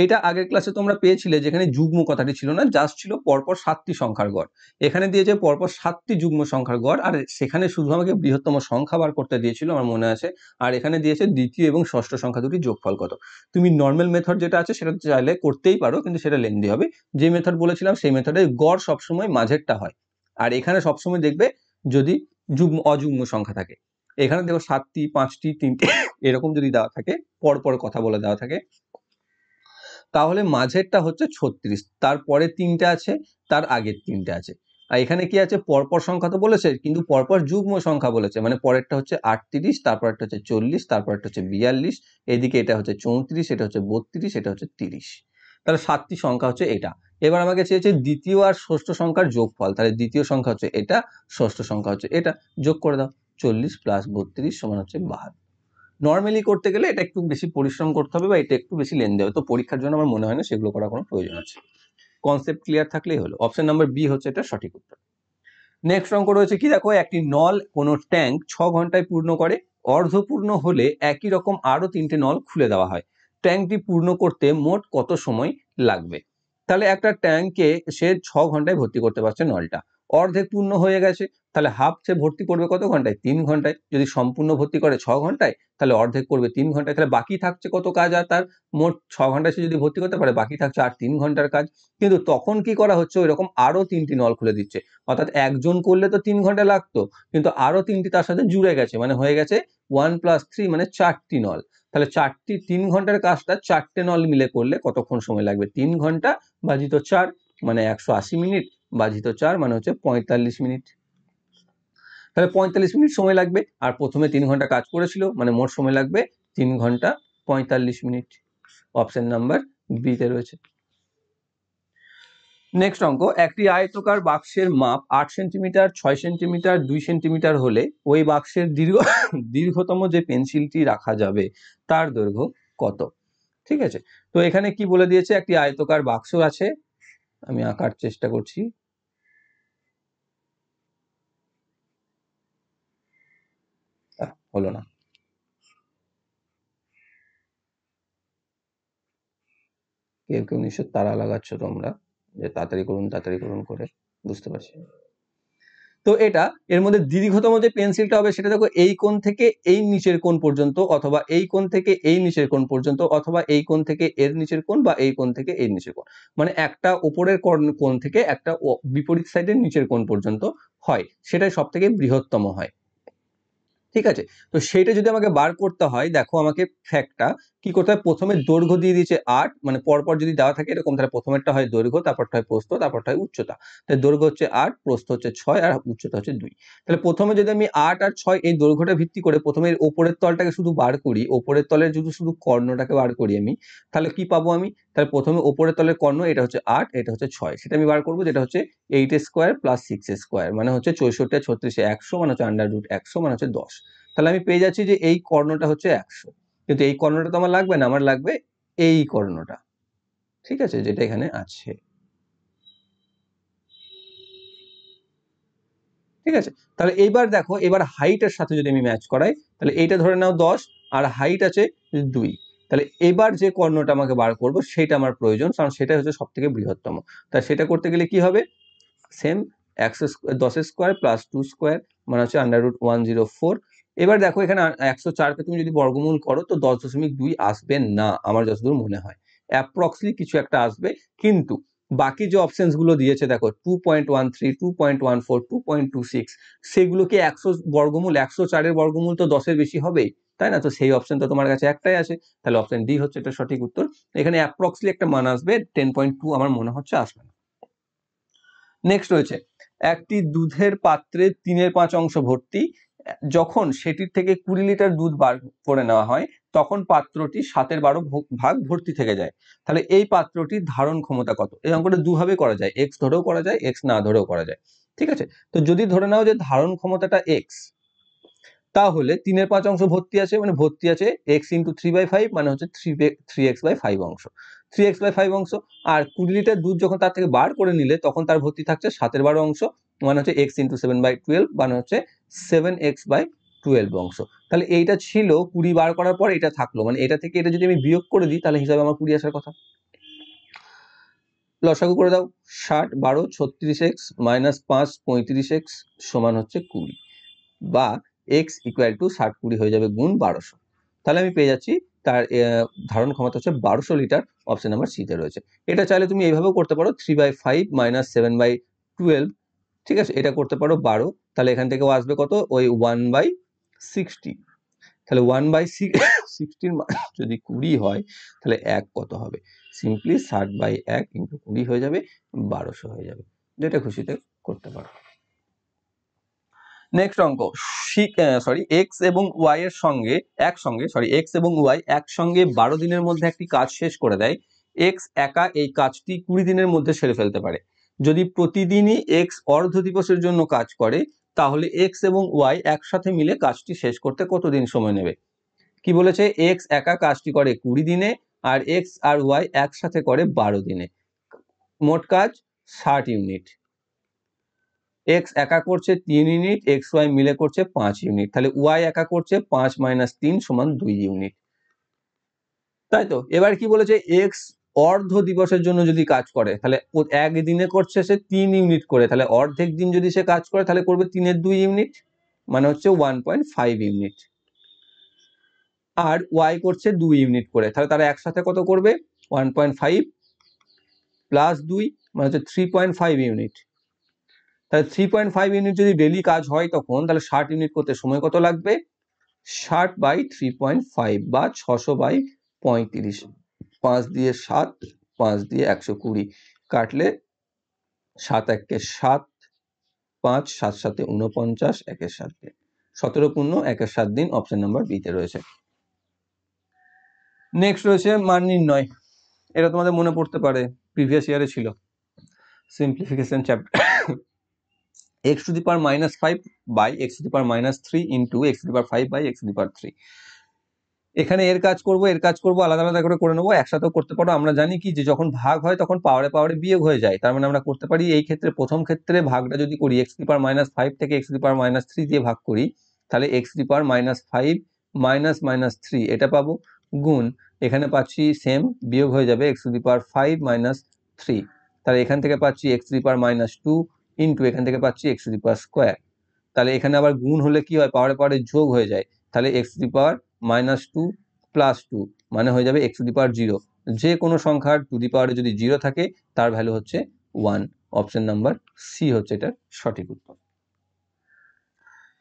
এটা আগের ক্লাসে তোমরা পেয়েছিলে, যেখানে যুগ্ম কথাটি ছিল না, জাস্ট ছিল পরপর 7টি সংখ্যার গড়। এখানে দিয়েছে পরপর 7টি যুগ্ম সংখ্যার গড়, আর সেখানে শুধু আমাকে বৃহত্তম সংখ্যা বার করতে দিয়েছিল, আমার মনে আছে। আর এখানে দিয়েছে দ্বিতীয় এবং ষষ্ঠ সংখ্যা দুটির যোগফল কত। তুমি নর্মাল মেথড যেটা আছে সেটা চাইলে করতেই পারো, কিন্তু সেটা লেন্দি হবে। যে মেথড বলেছিলাম সেই মেথডে গড় সবসময় মাঝেরটা হয়, আর এখানে সবসময় দেখবে যদি অযুগ্ম সংখ্যা থাকে। এখানে দেখো 7টি, 5টি, 3টি এরকম যদি দেওয়া থাকে, পরপর কথা বলে দেওয়া থাকে, তাহলে মাঝেরটা হচ্ছে 36, তারপরে 3টে আছে, তার আগের 3টে আছে। আর এখানে কি আছে, পরপর সংখ্যা তো বলেছে, কিন্তু পরপর যুগ্ম সংখ্যা বলেছে, মানে পরেরটা হচ্ছে 38, তারপরটা হচ্ছে 40, তারপরটা হচ্ছে 42, এদিকে এটা হচ্ছে 34, এটা হচ্ছে 32, এটা হচ্ছে 30। তাহলে 7টি সংখ্যা হচ্ছে এটা। এবার আমাকে চেয়েছে দ্বিতীয় আর ষষ্ঠ সংখ্যার যোগফল, তাহলে দ্বিতীয় সংখ্যা হচ্ছে এটা, ষষ্ঠ সংখ্যা হচ্ছে এটা, যোগ করে দাও। 40 + 32 = হচ্ছে 72। নর্মালি করতে গেলে এটা একটু বেশি পরিশ্রম করতে হবে বা এটা একটু বেশি লেন্দি হবে, তো পরীক্ষার জন্য আমার মনে হয় না সেগুলো করার কোনো প্রয়োজন আছে। কনসেপ্ট ক্লিয়ার থাকলেই হলো। অপশন নাম্বার বি হচ্ছে এটা সঠিক উত্তর। নেক্সট অঙ্ক রয়েছে কি দেখো, একটি নল কোনো ট্যাঙ্ক 6 ঘন্টায় পূর্ণ করে, অর্ধপূর্ণ হলে একই রকম আরো 3টে নল খুলে দেওয়া হয়। ট্যাঙ্কটি পূর্ণ করতে মোট কত সময় লাগবে। তাহলে একটা ট্যাঙ্কে সে 6 ঘন্টায় ভর্তি করতে পারছে নলটা, অর্ধেক পূর্ণ হয়ে গেছে, তাহলে হাফ সে ভর্তি করবে কত ঘন্টায়, 3 ঘন্টায়। যদি সম্পূর্ণ ভর্তি করে 6 ঘন্টায়, তাহলে অর্ধেক করবে 3 ঘন্টায়, তাহলে বাকি থাকছে কত কাজ, আর তার মোট 6 ঘন্টায় সে যদি ভর্তি করতে পারে, বাকি থাকছে আর 3 ঘন্টার কাজ। কিন্তু তখন কি করা হচ্ছে, ওই রকম আরো 3টি নল খুলে দিচ্ছে, অর্থাৎ একজন করলে তো 3 ঘন্টা লাগতো, কিন্তু আরো 3টি তার সাথে জুড়ে গেছে, মানে হয়ে গেছে 1 + 3 মানে 4টি নল। তাহলে 3 ঘন্টার কাজটা 4টে নল মিলে করলে কতক্ষণ সময় লাগবে, 3 ঘন্টা ভাজিত 4 মানে 180 মিনিট, ভাজিত 4 মানে হচ্ছে 45 মিনিট। তাহলে 45 মিনিট সময় লাগবে, আর প্রথমে 3 ঘন্টা কাজ করেছিল, মানে মোট সময় লাগবে 3 ঘন্টা 45 মিনিট। অপশন নাম্বার বি তে রয়েছে। নেক্সট অঙ্ক, একটি আয়তকার বাক্সের মাপ 8 সেন্টিমিটার, 6 সেন্টিমিটার, 2 সেন্টিমিটার হলে ওই বাক্সের দীর্ঘতম যে পেন্সিলটি রাখা যাবে তার দৈর্ঘ্য কত। ঠিক আছে, তো এখানে কি বলে দিয়েছে, একটি আয়তকার বাক্স আছে, আমি আঁকার চেষ্টা করছি। হলো না, কেউ কেউ নিশ্চয় তারা লাগাচ্ছ তোমরা, যে তাড়াতাড়ি করুন করে, বুঝতে পারছি। তো এটা এর মধ্যে দীর্ঘতম যে পেন্সিলটা হবে সেটা দেখো এই কোণ থেকে এই নিচের কোণ পর্যন্ত, অথবা এই কোণ থেকে এই নিচের কোণ পর্যন্ত, অথবা এই কোণ থেকে এর নিচের কোণ, বা এই কোণ থেকে এই নিচের কোণ, মানে একটা উপরের কোণ থেকে একটা বিপরীত সাইডের নিচের কোণ পর্যন্ত হয়, সেটাই সব থেকে বৃহত্তম হয়। ঠিক আছে। তো সেইটা যদি আমাকে বার করতে হয়, দেখো আমাকে ফ্যাক্টটা কি করতে হয়, প্রথমে দৈর্ঘ্য দিয়ে দিয়েছে 8, মানে পরপর যদি দেওয়া থাকে এরকম, তাহলে প্রথমেরটা হয় দৈর্ঘ্য, তারপরটা হয় প্রস্থ, তারপরটা হয় উচ্চতা। তাহলে দৈর্ঘ্য হচ্ছে 8, প্রস্থ হচ্ছে 6 আর উচ্চতা হচ্ছে 2। তাহলে প্রথমে যদি আমি 8 আর 6 এই দৈর্ঘ্যটা ভিত্তি করে প্রথমে এর ওপরের তলটাকে শুধু বার করি, ওপরের তলের যদি শুধু কর্ণটাকে বার করি আমি, তাহলে কি পাবো আমি? তাহলে প্রথমে ওপরের তলের কর্ণ, এটা হচ্ছে 8, এটা হচ্ছে 6, সেটা আমি বার করবো, যেটা হচ্ছে 8 স্কোয়ার প্লাস 6 স্কোয়ার, মানে হচ্ছে 64 আর 36 100, মানে হচ্ছে আন্ডার রুট 100, মানে হচ্ছে 10। তাহলে আমি পেয়ে যাচ্ছি যে এই কর্ণটা হচ্ছে 100, কিন্তু এই কর্ণটা তো আমার লাগবে না, আমার লাগবে এই কর্ণটা, ঠিক আছে, যেটা এখানে আছে। ঠিক আছে, তাহলে এইবার দেখো, এবার হাইটের সাথে যদি আমি ম্যাচ করাই, তাহলে এইটা ধরে নাও 10 আর হাইট আছে 2, তাহলে এবার যে কর্ণটা আমাকে বার করবো সেটা আমার প্রয়োজন, কারণ সেটা হচ্ছে সব থেকে বৃহত্তম। তাই সেটা করতে গেলে কি হবে, সেম 10 স্কোয়ার প্লাস 2 স্কোয়ার, মানে হচ্ছে √104। এবার দেখো এখানে 104কে তুমি যদি বর্গমূল করো তো 10.2 আসবে না, আমার যতদূর মনে হয়, অ্যাপ্রক্সলি কিছু একটা আসবে। কিন্তু বাকি যে অপশনস গুলো দিয়েছে দেখো, 2.13, 2.14, 2.26, সেগুলোকে 104-এর বর্গমূল তো 10-এর বেশি হবেই, তাই না? তো সেই অপশন তো তোমার কাছে একটাই আছে, তাহলে অপশন ডি হচ্ছে এটা সঠিক উত্তর। এখানে অ্যাপ্রক্সলি একটা মান আসবে, 10.2 আমার মনে হচ্ছে আসবে না। নেক্সট রয়েছে, একটি দুধের পাত্রে 3/5 ভর্তি, যখন সেটির থেকে 20 লিটার দুধ বার করে নেওয়া হয় তখন পাত্রটি 7/12 ভাগ ভর্তি থেকে যায়। তাহলে এই পাত্রটির ধারণ ক্ষমতা কত? এই অঙ্কটা দুভাবে করা যায়, এক্স ধরেও করা যায়, এক্স না ধরেও করা যায়। ঠিক আছে, তো যদি ধরে নাও যে ধারণ ক্ষমতাটা এক্স, তাহলে 3/5 ভর্তি আছে, মানে ভর্তি আছে এক্স ইন্টু 3/5, মানে হচ্ছে 3x/5 অংশ, 3x/5 অংশ। আর 20 লিটার দুধ যখন তার থেকে বার করে নিলে তখন তার ভর্তি থাকছে 7/12 অংশ, মানে হচ্ছে এক্স ইন্টু 7/12, মানে হচ্ছে 7x/12 অংশ। তাহলে এইটা ছিল 20 বার করার পর এটা থাকলো, মানে এটা থেকে এটা যদি আমি বিয়োগ করে দিই তাহলে হিসাবে আমার 20 আসার কথা। লসাগু করে দাও, 60 12 36x মাইনাস 5 35x সমান হচ্ছে 20, বা x ইকুয়াল টু 60 20 হয়ে যাবে গুণ 1200। তাহলে আমি পেয়ে যাচ্ছি তার ধারণ ক্ষমতা হচ্ছে 1200 লিটার, অপশন নাম্বার সি তে রয়েছে। এটা চাইলে তুমি এইভাবেও করতে পারো, 3/5 মাইনাস 7/12, ঠিক আছে, এটা করতে পারো 12, তাহলে এখান থেকেও আসবে কত, ওই 1/60। তাহলে 1/60 যদি 20 হয় তাহলে 1 কত হবে, সিম্পলি 60/1 ইন্টু 20 হয়ে যাবে, 1200 হয়ে যাবে, যেটা খুশিতে করতে পারো। নেক্সট অঙ্ক, এক্স এবং ওয়াই এর সঙ্গে এক্স এবং ওয়াই একসঙ্গে 12 দিনের মধ্যে একটি কাজ শেষ করে দেয়। এক্স একা এই কাজটি 20 দিনের মধ্যে সেরে ফেলতে পারে। যদি প্রতিদিনই এক্স অর্ধ দিবসের জন্য কাজ করে, তাহলে এক্স এবং ওয়াই একসাথে মিলে কাজটি শেষ করতে কতদিন সময় নেবে? কি বলেছে, এক্স একা কাজটি করে 20 দিনে আর এক্স আর ওয়াই একসাথে করে 12 দিনে, মোট কাজ 60 ইউনিট। এক্স একা করছে 3 ইউনিট, এক্স ওয়াই মিলে করছে 5 ইউনিট, তাহলে ওয়াই একা করছে 5 - 3 সমান 2 ইউনিট, তাই তো? এবার কি বলেছে, এক্স অর্ধ দিবসের জন্য যদি কাজ করে তাহলে একদিনে করছে সে 3 ইউনিট করে, তাহলে অর্ধেক দিন যদি সে কাজ করে তাহলে করবে 3 এর 2 ইউনিট, মানে হচ্ছে 1.5 ইউনিট। আর ওয়াই করছে 2 ইউনিট করে, তাহলে তারা একসাথে কত করবে, 1.5 প্লাস 2, মানে হচ্ছে 3.5 ইউনিট। তাহলে 3.5 ইউনিট যদি ডেলি কাজ হয় তখন তাহলে 60 ইউনিট করতে সময় কত লাগবে, 60/3.5 বা 600/35, 5 দিয়ে 7, 5 দিয়ে 120 কাটলে 7 1 7, 5 7 7 49, 1 7 দিন, 17 পূর্ণ 1 7 দিন, অপশন নাম্বার বি তে রয়েছে। নেক্সট রয়েছে মান নির্ণয়, এটা তোমাদের মনে পড়তে পারে, প্রিভিয়াস ইয়ারে ছিল, simplification chapter. x⁻⁻5 by x⁻−3 into x⁻5 by x⁻3। এখানে এর কাজ করব আলাদা আলাদা করে নেবো, একসাথেও করতে পারো। আমরা জানি কি যে যখন ভাগ হয় তখন পাওয়ারে পাওয়ারে বিয়োগ হয়ে যায়, তার মানে আমরা করতে পারি এই ক্ষেত্রে প্রথম ক্ষেত্রে ভাগটা যদি করি x⁻−5 থেকে x⁻−3 দিয়ে ভাগ করি, তাহলে x⁻−5 -3 এটা পাবো, গুণ এখানে পাচ্ছি সেম বিয়োগ হয়ে যাবে x⁵ -3, তাহলে এখান থেকে পাচ্ছি x⁻−2 ইন্টু এখান থেকে পাচ্ছি x², তাহলে এখানে আবার গুণ হলে কি হয়, পাওয়ারে পাওয়ারে যোগ হয়ে যায়, তাহলে x⁻−2 + 2 মানে হয়ে যাবে x⁵। যে কোনো সংখ্যার টু দি পাওয়ারে যদি 0 থাকে তার ভ্যালু হচ্ছে 1, অপশন নাম্বার সি হচ্ছে এটার সঠিক উত্তর।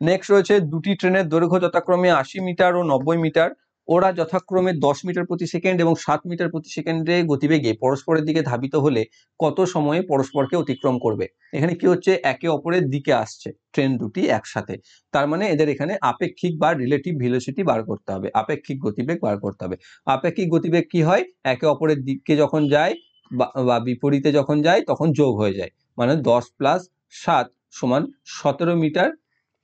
নেক্সট রয়েছে দুটি ট্রেনের দৈর্ঘ্য যথাক্রমে 80 মিটার ও 90 মিটার। ওরা যথাক্রমে 10 মিটার প্রতি সেকেন্ড এবং 7 মিটার প্রতি সেকেন্ডে গতিবেগে পরস্পরের দিকে ধাবিত হলে কত সময়ে পরস্পরকে অতিক্রম করবে। এখানে কি হচ্ছে, একে অপরের দিকে আসছে ট্রেন দুটি একসাথে, তার মানে এদের এখানে আপেক্ষিক বা রিলেটিভ ভেলোসিটি বার করতে হবে, আপেক্ষিক গতিবেগ বার করতে হবে। আপেক্ষিক গতিবেগ কি হয়, একে অপরের দিকে যখন যায় বা বিপরীতে যখন যায় তখন যোগ হয়ে যায়, মানে 10 + 7 = 17 মিটার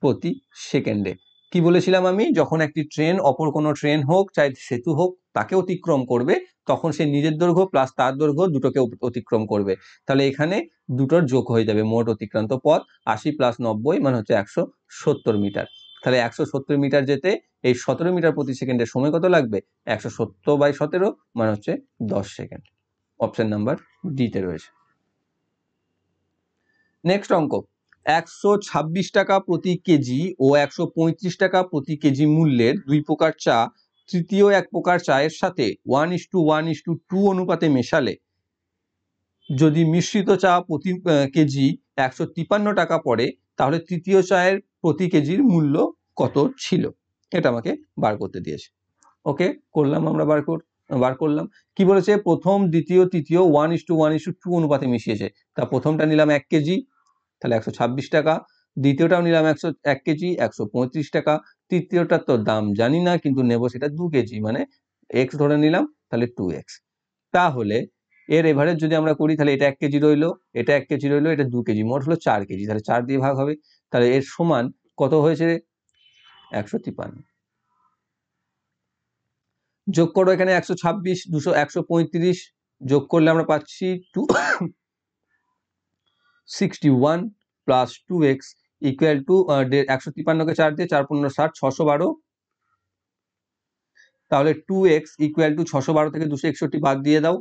প্রতি সেকেন্ডে। কি বলেছিলাম আমি, যখন একটি ট্রেন অপর কোনো ট্রেন হোক চাই সেতু হোক তাকে অতিক্রম করবে তখন সে নিজের দৈর্ঘ্য প্লাস তার দৈর্ঘ্য দুটোকে অতিক্রম করবে। তাহলে এখানে দুটোর যোগ হয়ে যাবে মোট অতিক্রান্ত পথ। 80 + 90 মানে হচ্ছে 170 মিটার। তাহলে 170 মিটার যেতে এই 17 মিটার প্রতি সেকেন্ডের সময় কত লাগবে, 170/17 মানে হচ্ছে 10 সেকেন্ড। অপশন নাম্বার ডি তে রয়েছে। নেক্সট অঙ্ক, 126 টাকা প্রতি কেজি ও 135 টাকা প্রতি কেজি মূল্যের দুই প্রকার চা তৃতীয় এক প্রকার চায়ের সাথে 1:1:2 অনুপাতে মেশালে যদি মিশ্রিত চা প্রতি কেজি 153 টাকা পড়ে তাহলে তৃতীয় চায়ের প্রতি কেজির মূল্য কত ছিল, এটা আমাকে বার করতে দিয়েছে। ওকে, করলাম, আমরা বার করলাম। কি বলেছে, প্রথম দ্বিতীয় তৃতীয় 1:1:2 অনুপাতে মিশিয়েছে। তা প্রথমটা নিলাম 1 কেজি, তাহলে 126 টাকা। দ্বিতীয়টাও নিলাম 1 কেজি, 135 টাকা। তৃতীয়টার তো দাম জানি না, কিন্তু নেব সেটা 2 কেজি, মানে এক্স ধরে নিলাম, তাহলে 2x। তাহলে এর এভারেজ যদি আমরা করি তাহলে এটা 1 কেজি রইলো, এটা 1 কেজি রইলো, এটা 2 কেজি, মোট হলো 4 কেজি। তাহলে 4 দিয়ে ভাগ হবে, তাহলে এর সমান কত হয়েছে, 153। যোগ করো এখানে 126 200 135 যোগ করলে আমরা পাচ্ছি 261 প্লাস 2x ইকুয়াল টু 153কে 4 দিয়ে 4 15 60 612। তাহলে 2x ইকুয়াল টু 612 থেকে 261 বাদ দিয়ে দাও,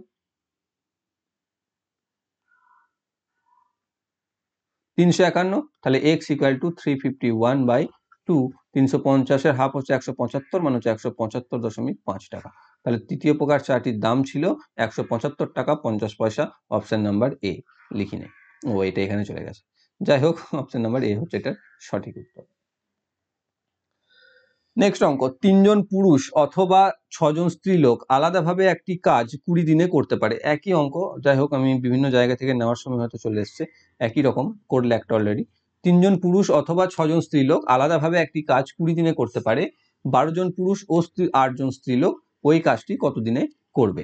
351। তাহলে x ইকুয়াল টু 351/2। 350-এর হাফ হচ্ছে 175, মানে হচ্ছে 175.5 টাকা। তাহলে তৃতীয় প্রকার চাটির দাম ছিল 175 টাকা 50 পয়সা। অপশন নাম্বার এ লিখি নেই, ও এটা এখানে চলে গেছে। যাই হোক, অপশন নাম্বার এ হচ্ছে এটার সঠিক উত্তর। নেক্সট অঙ্ক, 3 জন পুরুষ অথবা 6 জন স্ত্রীলোক আলাদাভাবে একটি কাজ 20 দিনে করতে পারে। একই অঙ্ক, যাই হোক আমি বিভিন্ন জায়গা থেকে নেওয়ার সময় হয়তো চলে এসছে, একই রকম করলে একটা অলরেডি। 3 জন পুরুষ অথবা 6 জন স্ত্রীলোক আলাদাভাবে একটি কাজ 20 দিনে করতে পারে। 12 জন পুরুষ ও 8 জন স্ত্রীলোক ওই কাজটি কত দিনে করবে।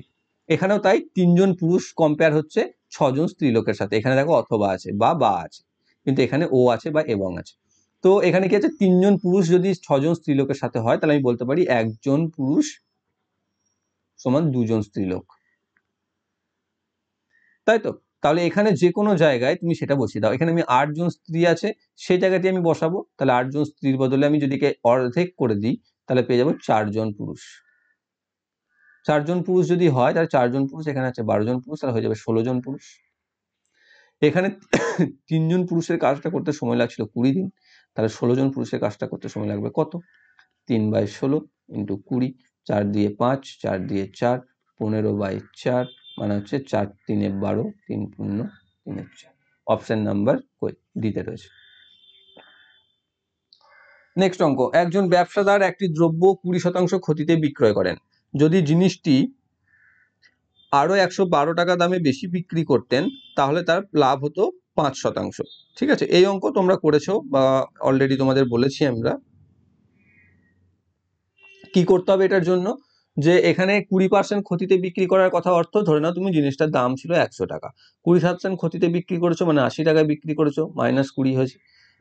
এখানেও তাই, 3 জন পুরুষ কম্পেয়ার হচ্ছে 6 জন স্ত্রীলোকের সাথে। এখানে দেখো অথবা আছে বা আছে, কিন্তু এখানে ও আছে বা এবং আছে। তো এখানে কি আছে, 3 জন পুরুষ যদি 6 জন স্ত্রীলোকের সাথে হয় তাহলে আমি বলতে পারি 1 জন পুরুষ সমান 2 জন স্ত্রীলোক, তাই তো। তাহলে এখানে যে কোনো জায়গায় তুমি সেটা বসিয়ে দাও। এখানে আমি 8 জন স্ত্রী আছে, সেই জায়গাতে আমি বসাবো। তাহলে 8 জন স্ত্রীর বদলে আমি যদি অর্ধেক করে দিই তাহলে পেয়ে যাবো 4 জন পুরুষ। 4 জন পুরুষ যদি হয় তাহলে 4 জন পুরুষ, এখানে আছে 12 জন পুরুষ, তাহলে হয়ে যাবে 16 জন পুরুষ। এখানে 3 জন পুরুষের কাজটা করতে সময় লাগছিল 20 দিন, তাহলে 16 জন পুরুষের কাজটা করতে সময় লাগবে কত, 3/16 ইন্টু 20, 4 দিয়ে 5, 4 দিয়ে 4, 15/4, মানে হচ্ছে 4 3 12, 3 শূন্য 3 4। অপশন নাম্বার ডিতে রয়েছে। নেক্সট অঙ্ক, একজন ব্যবসাদার একটি দ্রব্য 20% ক্ষতিতে বিক্রয় করেন। যদি জিনিসটি আরো 112 টাকা দামে বেশি বিক্রি করতেন তাহলে তার লাভ হতো 5%। ঠিক আছে, এই অঙ্ক তোমরা করেছো বা অলরেডি তোমাদের বলেছি আমরা। কি করতে হবে এটার জন্য, যে এখানে 20% ক্ষতিতে বিক্রি করার কথা, অর্থ ধরে নাও তুমি জিনিসটার দাম ছিল 100 টাকা, 20% ক্ষতিতে বিক্রি করেছো মানে 80 টাকায় বিক্রি করেছো, -20 হয়েছে।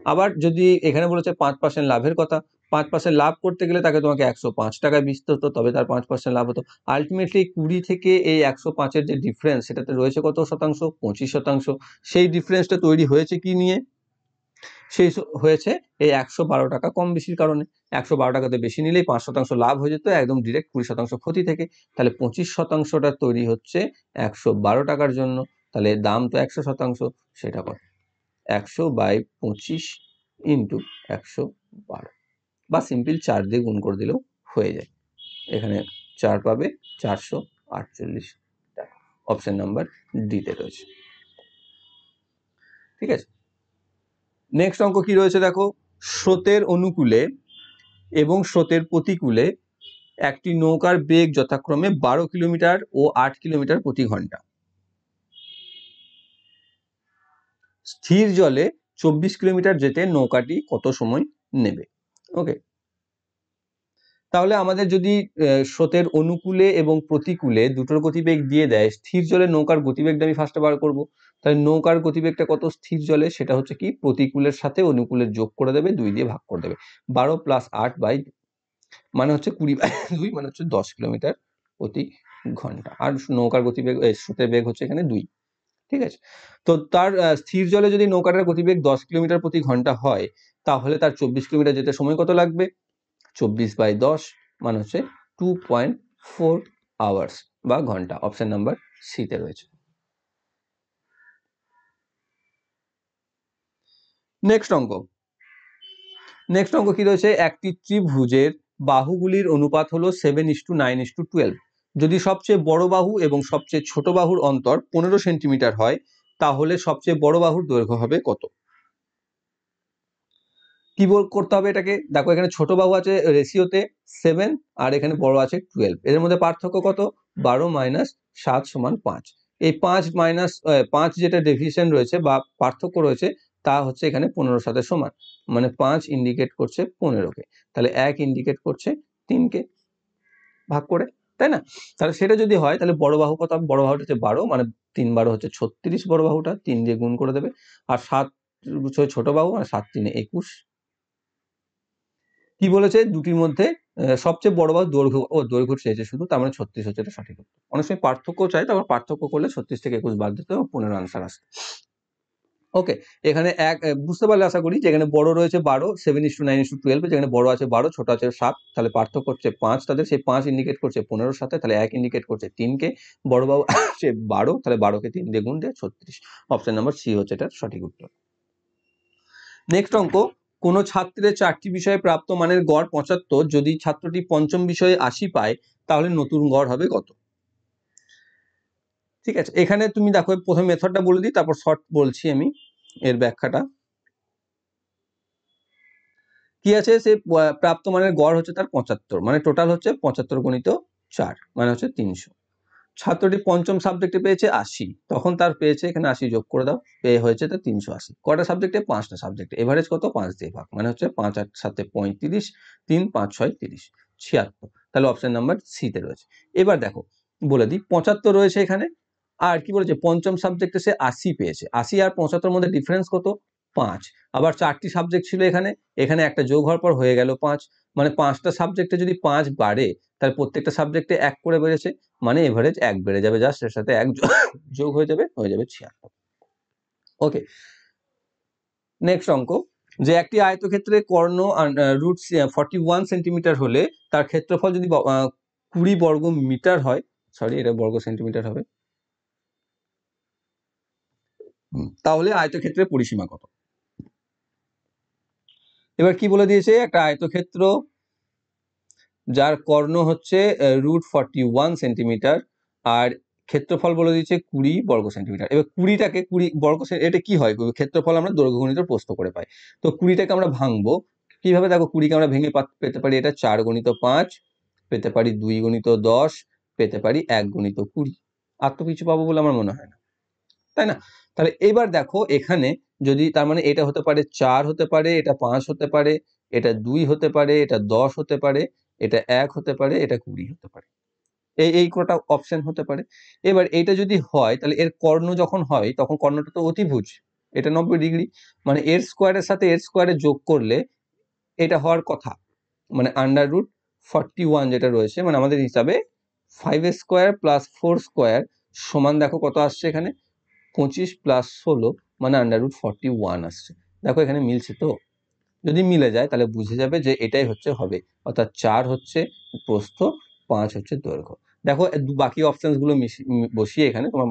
আবার যদি এখানে বলেছে 5% লাভের কথা, 5% লাভ করতে গেলে তাকে তোমাকে 105 টাকায় বেচতে হতো, তবে তার 5% লাভ হতো। আলটিমেটলি 20 থেকে এই 105-এর যে ডিফারেন্স, সেটাতে রয়েছে কত শতাংশ, 25%। সেই ডিফারেন্সটা তৈরি হয়েছে কি নিয়ে, সেই হয়েছে এই 112 টাকা কম বেশির কারণে। 112 টাকাতে বেশি নিলেই 5% লাভ হয়ে যেত, একদম ডিরেক্ট 20% ক্ষতি থেকে। তাহলে 25%টা তৈরি হচ্ছে 112 টাকার জন্য। তাহলে দাম তো 100%, সেটা কত, 100/25 ইন্টু 112, বা সিম্পল 4 দিয়ে গুণ করে দিলেও হয়ে যায়। এখানে 4 পাবে, 448 টাকা। অপশন নাম্বার ডিতে রয়েছে। ঠিক আছে, নেক্সট অঙ্ক কি রয়েছে দেখো, স্রোতের অনুকূলে এবং স্রোতের প্রতিকূলে একটি নৌকার বেগ যথাক্রমে 12 কিলোমিটার ও 8 কিলোমিটার প্রতি ঘন্টা। স্থির জলে 24 কিলোমিটার যেতে নৌকাটি কত সময় নেবে? ওকে, তাহলে আমাদের যদি স্রোতের অনুকূলে এবং প্রতিকূলে দুটোর গতিবেগ দিয়ে দেয়, স্থির জলে নৌকার গতিবেগটা আমি ফার্স্টে বার করবো। তাহলে নৌকার গতিবেগটা কত স্থির জলে, সেটা হচ্ছে কি প্রতিকূলের সাথে অনুকূলের যোগ করে দেবে, 2 দিয়ে ভাগ করে দেবে। 12 + 8 বাই মানে হচ্ছে 20/2 মানে হচ্ছে 10 কিলোমিটার প্রতি ঘন্টা। আর নৌকার গতিবেগ স্রোতের বেগ হচ্ছে এখানে 2। ঠিক আছে, তো তার স্থির জলে যদি নৌকাটার গতিবেগ 10 কিলোমিটার প্রতি ঘন্টা হয়, তাহলে তার 24 কিলোমিটার যেতে সময় কত লাগবে? 24/10 মানে হচ্ছে 2.4 আওয়ার্স বা ঘন্টা। অপশন নাম্বার সিতে রয়েছে। নেক্সট অঙ্ক কি রয়েছে? একটি ত্রিভুজের বাহুগুলির অনুপাত হলো 7:9:12। যদি সবচেয়ে বড় বাহু এবং সবচেয়ে ছোট বাহুর অন্তর 15 সেন্টিমিটার হয়, তাহলে সবচেয়ে বড় বাহুর দৈর্ঘ্য হবে কত? কি করতে হবে এটাকে? দেখো এখানে ছোট বাহু আছে রেশিওতে 7 আর এখানে বড় আছে 12। এদের মধ্যে পার্থক্য কত? 12 - 7 = 5। এই 5 যেটা ডেভিয়েশন রয়েছে বা পার্থক্য রয়েছে, তা হচ্ছে এখানে 15 সাথে সমান। মানে 5 ইন্ডিকেট করছে 15কে, তাহলে 1 ইন্ডিকেট করছে 3কে ভাগ করে, তাই না? তাহলে সেটা যদি হয় তাহলে বড় বাহু কত হবে? বড় বাহুটা হচ্ছে 12, মানে 3 12 হচ্ছে 36 বড় বাহুটা, 3 দিয়ে গুণ করে দেবে। আর 7 ছোট বাহু, মানে 7 3 21। কি বলেছে? দুটির মধ্যে সবচেয়ে বড় বাহুর দৈর্ঘ্য চেয়েছে শুধু, তার মানে 36 হচ্ছে এটা সঠিক উত্তর। অনেক সময় পার্থক্য চাই, তারপর পার্থক্য করলে 36 থেকে 21 বাদ দিতে হবে, 15 আনসার আসবে। ওকে, এখানে বুঝতে পারলে আশা করি যে এখানে বড় রয়েছে 12, 7:9:12, যেখানে বড় আছে 12, ছোট আছে 7, তাহলে পার্থক্য হচ্ছে 5 তাদের, সেই 5 ইন্ডিকেট করছে 15 সাথে, তাহলে 1 ইন্ডিকেট করছে 3কে, বড় বাহু আছে 12, তাহলে 12কে 3 দিয়ে গুণ দিয়ে 36। অপশন নাম্বার সি হচ্ছে এটার সঠিক উত্তর। নেক্সট অঙ্ক, কোন ছাত্রের 4টি বিষয়ে প্রাপ্ত মানের গড় 75, যদি ছাত্রটি পঞ্চম বিষয়ে 80 পায়, তাহলে নতুন গড় হবে কত? ঠিক আছে, এখানে তুমি দেখো প্রথম মেথডটা বলে দিই, তারপর শর্ট বলছি আমি এর ব্যাখ্যাটা। কি আছে? সে প্রাপ্ত মানের গড় হচ্ছে তার 75, মানে টোটাল হচ্ছে 75 × 4 মানে হচ্ছে 300। ছাত্রটি পঞ্চম সাবজেক্টে পেয়েছে 80, তখন তার পেয়েছে এখানে 80 যোগ করে দাও, পেয়ে হয়েছে তার 380। কয়টা সাবজেক্টে? 5টা সাবজেক্টে। এভারেজ কত? 5 দিয়ে ভাগ, মানে হচ্ছে 5 8 7 35, 3 5 6 30, 76। তাহলে অপশন নাম্বার সি তে রয়েছে। এবার দেখো বলে দিই, 75 রয়েছে এখানে, আর কি বলেছে? পঞ্চম সাবজেক্টে সে 80 পেয়েছে। 80 আর 75 মধ্যে ডিফারেন্স কত? 5। আবার 4টি সাবজেক্ট ছিল এখানে, এখানে একটা যোগ হওয়ার পর হয়ে গেল 5, মানে 5টা সাবজেক্টে যদি 5 বাড়ে, তাহলে প্রত্যেকটা সাবজেক্টে 1 করে বেড়েছে, মানে এভারেজ 1 বেড়ে যাবে, জাস্ট এর সাথে 1 যোগ হয়ে যাবে 76। ওকে, নেক্সট অঙ্ক, যে একটি আয়তক্ষেত্রের কর্ণ রুট 41 সেন্টিমিটার হলে তার ক্ষেত্রফল যদি 20 বর্গ মিটার হয়, সরি এটা বর্গ সেন্টিমিটার হবে, তাহলে আয়তক্ষেত্রের পরিসীমা কত? এবার কি বলে দিয়েছে? একটা আয়তক্ষেত্র যার কর্ণ হচ্ছে √41 সেন্টিমিটার আর ক্ষেত্রফল বলে দিয়েছে 20 বর্গ সেন্টিমিটার। এবার 20টাকে 20 বর্গ এটা কি হয়? ক্ষেত্রফল আমরা দৈর্ঘ্য গুণিত প্রস্থ করে পাই। তো 20টাকে আমরা ভাঙবো কিভাবে? দেখো 20কে আমরা ভেঙে পেতে পারি এটা 4 × 5, পেতে পারি 2 × 10, পেতে পারি 1 × 20। আর তো কিছু পাবো বলে আমার মনে হয় না, তাই না? তাহলে এবার দেখো এখানে যদি, তার মানে এটা হতে পারে 4 হতে পারে, এটা 5 হতে পারে, এটা 2 হতে পারে, এটা 10 হতে পারে, এটা 1 হতে পারে, এটা 20 হতে পারে। এই কটা অপশন হতে পারে। এবার এটা যদি হয়, তাহলে এর কর্ণ যখন হয় তখন কর্ণটা তো অতিভুজ, এটা 90 ডিগ্রি, মানে এর স্কোয়ারের সাথে এর স্কোয়ারে যোগ করলে এটা হওয়ার কথা, মানে √41 যেটা রয়েছে, মানে আমাদের হিসাবে 5 স্কোয়ার + 4 স্কোয়ার সমান, দেখো কত আসছে এখানে 25 + 16, মানে √41 আসছে। দেখো এখানে মিলছে তো? যদি মিলে যায় তাহলে বুঝে যাবে যে এটাই হচ্ছে হবে, অর্থাৎ 4 হচ্ছে প্রস্থ, 5 হচ্ছে দৈর্ঘ্য। দেখো বাকি অপশনস গুলো বসিয়ে এখানে তোমার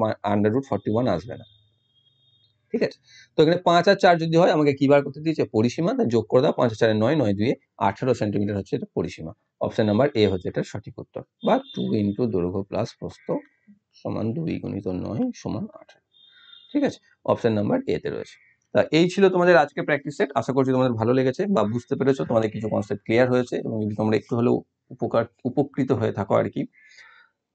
√41 আসবে না। ঠিক আছে, তো এখানে 5 আর 4 যদি হয়, আমাকে কি বার করতে দিয়েছে? পরিসীমা, যোগ করে দাও, 5 আর 4 9, 9 2 18 সেন্টিমিটার হচ্ছে এটা পরিসীমা। অপশন নাম্বার এ হচ্ছে এটা সঠিক উত্তর, বা 2 × দৈর্ঘ্য প্লাস প্রস্থ সমান 2 × 9 = 18। ঠিক আছে, অপশন নাম্বার এ তে রয়েছে। তা এই ছিল তোমাদের আজকে প্র্যাকটিস সেট। আশা করছি তোমাদের ভালো লেগেছে বা বুঝতে পেরেছো, তোমাদের কিছু কনসেপ্ট ক্লিয়ার হয়েছে, এবং যদি তোমরা একটু হলেও উপকৃত হয়ে থাকো আর কি।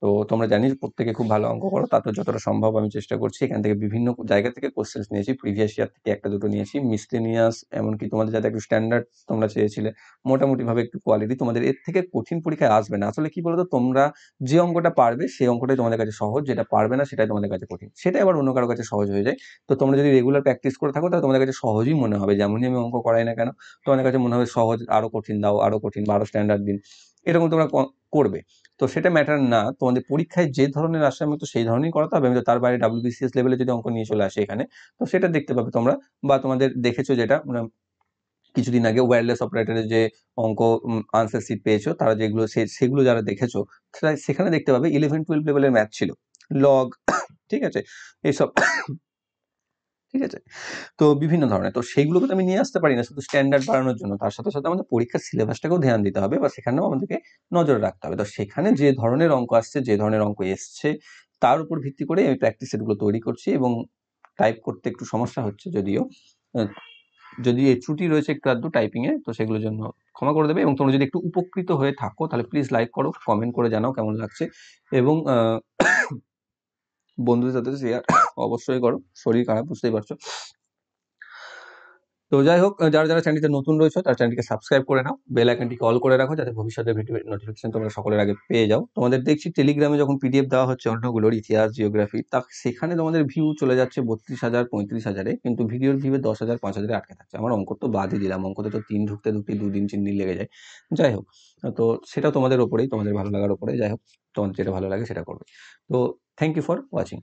তো তোমরা জানি প্রত্যেকে খুব ভালো অঙ্ক করো, তারপর যতটা সম্ভব আমি চেষ্টা করছি এখান থেকে বিভিন্ন জায়গা থেকে কোশ্চেন্স নিয়েছি, প্রিভিয়াস ইয়ার থেকে একটা দুটো নিয়েছি, মিসলেনিয়াস, এমনকি তোমাদের যাতে একটু স্ট্যান্ডার্ড তোমরা চেয়েছিলে, মোটামুটি ভাবে একটু কোয়ালিটি, তোমাদের এর থেকে কঠিন পরীক্ষায় আসবে না। আসলে কি বলতো, তোমরা যে অঙ্কটা পারবে সেই অঙ্কটাই তোমাদের কাছে সহজ, যেটা পারবে না সেটাই তোমাদের কাছে কঠিন, সেটাই আবার অন্য কারো কাছে সহজ হয়ে যায়। তো তোমরা যদি রেগুলার প্র্যাকটিস করে থাকো তাহলে তোমাদের কাছে সহজই মনে হবে, যেমনই আমি অঙ্ক করাই না কেন তোমাদের কাছে মনে হবে সহজ, আরো কঠিন দাও, আরো কঠিন বা আরো স্ট্যান্ডার্ড দিন, এরকম তোমরা করবে। তো সেটা ম্যাটার না, তোমাদের পরীক্ষায় যে ধরনের আসে আমি তো সেই ধরনেরই করাতে হবে, আমি তো তার বাইরে WBCS লেভেলে যদি অঙ্ক নিয়ে চলে আসে এখানে, তো সেটা দেখতে পাবে তোমরা। বা তোমাদের দেখেছো যেটা কিছুদিন আগে ওয়্যারলেস অপারেটরের যে অঙ্ক আনসার শিট পেয়েছো, তারা যেগুলো সেগুলো যারা দেখেছো সেখানে দেখতে পাবে 11-12 লেভেলের ম্যাথ ছিল, লগ ঠিক আছে, এইসব ঠিক আছে। তো বিভিন্ন ধরনের, তো সেইগুলোকে তো আমি নিয়ে আসতে পারি না শুধু স্ট্যান্ডার্ড বাড়ানোর জন্য, তার সাথে সাথে আমাদের পরীক্ষার সিলেবাসটাকেও ধ্যান দিতে হবে বা সেখানেও আমাদেরকে নজর রাখতে হবে। তো সেখানে যে ধরনের অঙ্ক আসছে, যে ধরনের অঙ্ক এসছে, তার উপর ভিত্তি করে আমি প্র্যাকটিস সেটগুলো তৈরি করছি, এবং টাইপ করতে একটু সমস্যা হচ্ছে যদিও, আহ, যদি এই ত্রুটি রয়েছে একটু আধটু টাইপিং এ, তো সেগুলোর জন্য ক্ষমা করে দেবে। এবং তোমরা যদি একটু উপকৃত হয়ে থাকো তাহলে প্লিজ লাইক করো, কমেন্ট করে জানাও কেমন লাগছে, এবং বন্ধুদের সাথে শেয়ার অবশ্যই করো, শরীর খারাপ বুঝতেই পারছো। তো যাই হোক, যারা যারা চ্যানেলটিতে নতুন রয়েছে তারা চ্যানেলটিকে সাবস্ক্রাইব করে নাও, বেল আইকনটিকে অল করে রাখো, যাতে ভবিষ্যতের ভিডিও নোটিফিকেশন তোমরা সকলের আগে পেয়ে যাও। তোমাদের দেখছি টেলিগ্রামে যখন PDF দেওয়া হচ্ছে অন্যগুলোর ইতিহাস, জিওগ্রাফি, তা সেখানে তোমাদের ভিউ চলে যাচ্ছে 32,000 35,000-এ, কিন্তু ভিডিওর ভিউ 10,000 5,000-এ আটকে থাকছে। আমার অঙ্ক তো বাদই দিলাম, অঙ্কতে তো 3 ঢুকতে ঢুকতে 2 দিন 3 দিন লেগে যায়। যাই হোক, তো সেটা তোমাদের ওপরেই, তোমাদের ভালো লাগার ওপরে, যাই হোক তোমাদের যেটা ভালো লাগে সেটা করবে। তো থ্যাংক ইউ ফর ওয়াচিং।